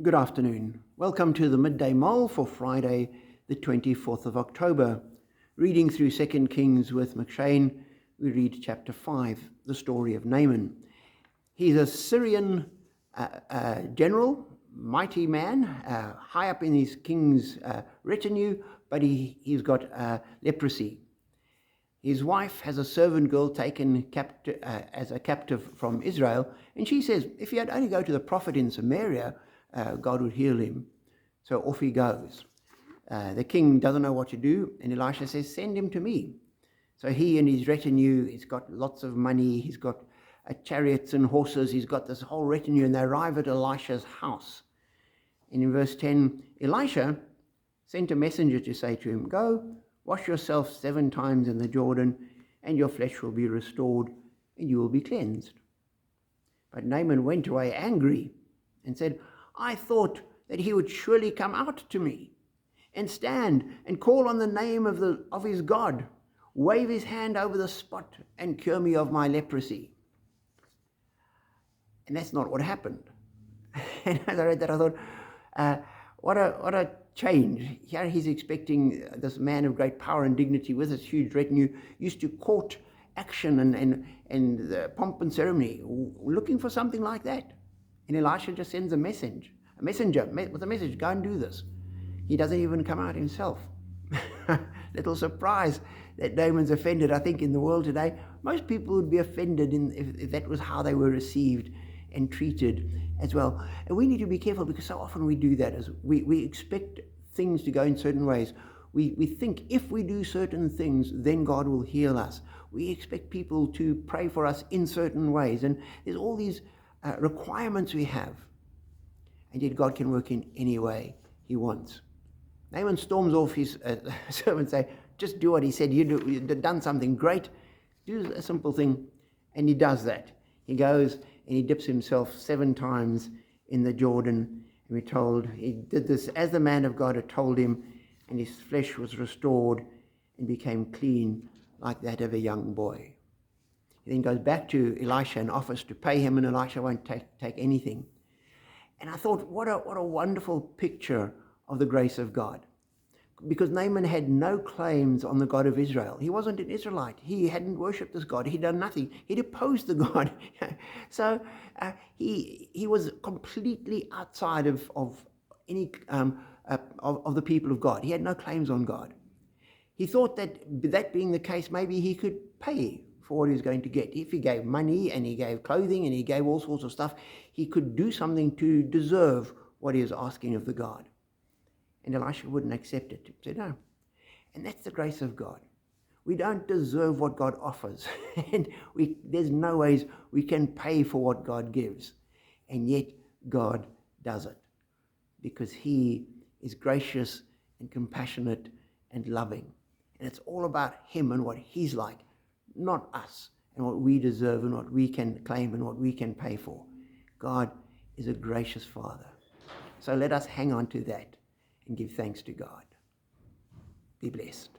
Good afternoon. Welcome to the Midday Mull for Friday, the 24th of October. Reading through 2 Kings with McShane, we read chapter 5, the story of Naaman. He's a Syrian general, mighty man, high up in his king's retinue, but he's got leprosy. His wife has a servant girl taken as a captive from Israel, and she says, if he had only go to the prophet in Samaria, God would heal him. So off he goes. The king doesn't know what to do, and Elisha says, send him to me. So he and his retinue, he's got lots of money, he's got chariots and horses, he's got this whole retinue, and they arrive at Elisha's house. And in verse 10, Elisha sent a messenger to say to him, go, wash yourself 7 times in the Jordan, and your flesh will be restored, and you will be cleansed. But Naaman went away angry and said, I thought that he would surely come out to me and stand and call on the name of his God, wave his hand over the spot and cure me of my leprosy. And that's not what happened. And as I read that, I thought, what a change. Here he's expecting this man of great power and dignity with his huge retinue, used to court action and the pomp and ceremony, looking for something like that. And Elisha just sends a messenger with a message, go and do this. He doesn't even come out himself. Little surprise that Naaman's offended. I think in the world today, most people would be offended if that was how they were received and treated as well. And we need to be careful, because so often we do that. As we expect things to go in certain ways. We think if we do certain things, then God will heal us. We expect people to pray for us in certain ways. And there's all these requirements we have, and yet God can work in any way he wants. Naaman storms off his servant and say, just do what he said. You've done something great. Do a simple thing. And he does that. He goes and he dips himself 7 times in the Jordan. And we're told he did this as the man of God had told him, and his flesh was restored and became clean like that of a young boy. He then goes back to Elisha and offers to pay him, and Elisha won't take anything. And I thought, what a wonderful picture of the grace of God. Because Naaman had no claims on the God of Israel. He wasn't an Israelite. He hadn't worshipped this God. He'd done nothing. He'd opposed the God. So he was completely outside of any of the people of God. He had no claims on God. He thought that being the case, maybe he could pay for what he was going to get. If he gave money and he gave clothing and he gave all sorts of stuff, he could do something to deserve what he was asking of the God. And Elisha wouldn't accept it. He said, no. And that's the grace of God. We don't deserve what God offers. And there's no ways we can pay for what God gives. And yet God does it, because he is gracious and compassionate and loving. And it's all about him and what he's like, not us and what we deserve and what we can claim and what we can pay for. God is a gracious Father. So let us hang on to that and give thanks to God. Be blessed.